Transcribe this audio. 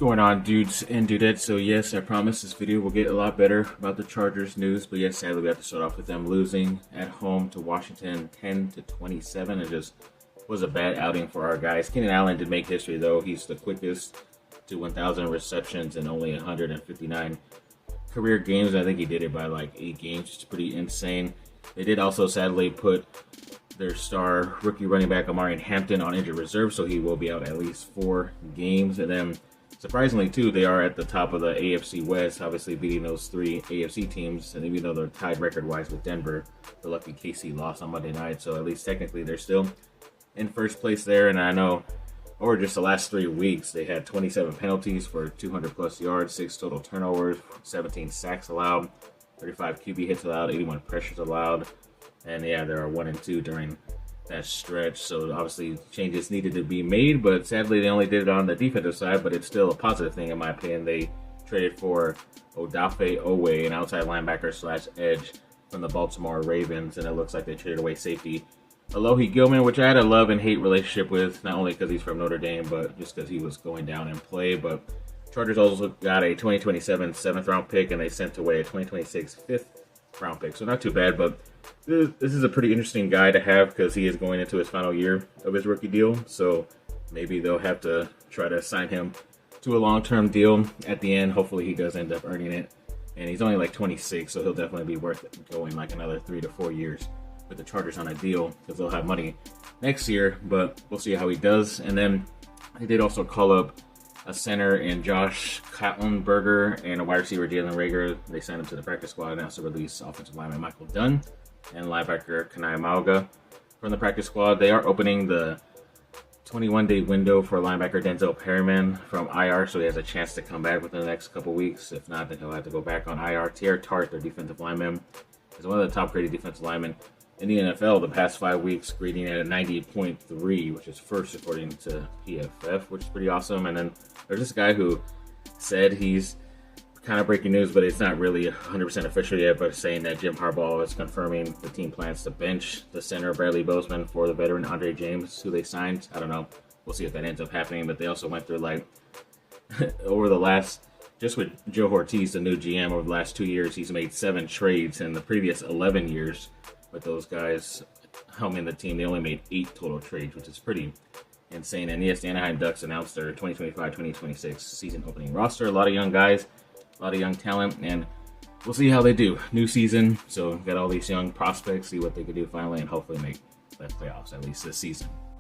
Going on, dudes and dudettes? So yes, I promise this video will get a lot better about the Chargers news, but yes, sadly we have to start off with them losing at home to Washington 10-27. It just was a bad outing for our guys. Keenan Allen did make history though. He's the quickest to 1,000 receptions in only 159 career games. I think he did it by like 8 games. It's pretty insane. They did also sadly put their star rookie running back Hampton on injured reserve, so he will be out at least 4 games. And then surprisingly, too, they are at the top of the AFC West, obviously beating those 3 AFC teams. And even though they're tied record-wise with Denver, the lucky KC lost on Monday night. So at least technically they're still in first place there. And I know over just the last 3 weeks, they had 27 penalties for 200-plus yards, 6 total turnovers, 17 sacks allowed, 35 QB hits allowed, 81 pressures allowed. And yeah, there are 1 and 2 during that stretch, so obviously changes needed to be made, but sadly they only did it on the defensive side, but it's still a positive thing in my opinion. They traded for Odafe Oweh, an outside linebacker / edge from the Baltimore Ravens, and it looks like they traded away safety Alohi Gilman, which I had a love and hate relationship with, not only because he's from Notre Dame, but just because he was going down in play. But Chargers also got a 2027 7th round pick, and they sent away a 2026 5th round pick, so not too bad. But this is a pretty interesting guy to have because he is going into his final year of his rookie deal. So maybe they'll have to try to sign him to a long-term deal at the end. Hopefully he does end up earning it. And he's only like 26, so he'll definitely be worth going like another 3 to 4 years with the Chargers on a deal because they'll have money next year. But we'll see how he does. And then they did also call up a center in Josh Katlenberger and a wide receiver Jalen Reagor. They signed him to the practice squad and also released offensive lineman Michael Dunn and linebacker Kanai Mauga from the practice squad. They are opening the 21-day window for linebacker Denzel Perryman from IR, so he has a chance to come back within the next couple weeks. If not, then he'll have to go back on IR. Tier Tart, their defensive lineman, is one of the top graded defensive linemen in the NFL the past 5 weeks, grading at a 90.3, which is first according to PFF, which is pretty awesome. And then there's this guy who said he's kind of breaking news, but it's not really 100% official yet, but saying that Jim Harbaugh is confirming the team plans to bench the center Bradley Bozeman for the veteran Andre James, who they signed. I don't know. We'll see if that ends up happening, but they also went through like over the last, just with Joe Ortiz, the new GM, over the last 2 years, he's made 7 trades. In the previous 11 years with those guys helming the team, they only made 8 total trades, which is pretty insane. And yes, the Anaheim Ducks announced their 2025-2026 season opening roster. A lot of young guys, a lot of young talent, and we'll see how they do. New season, so got all these young prospects, see what they could do finally, and hopefully make the playoffs at least this season.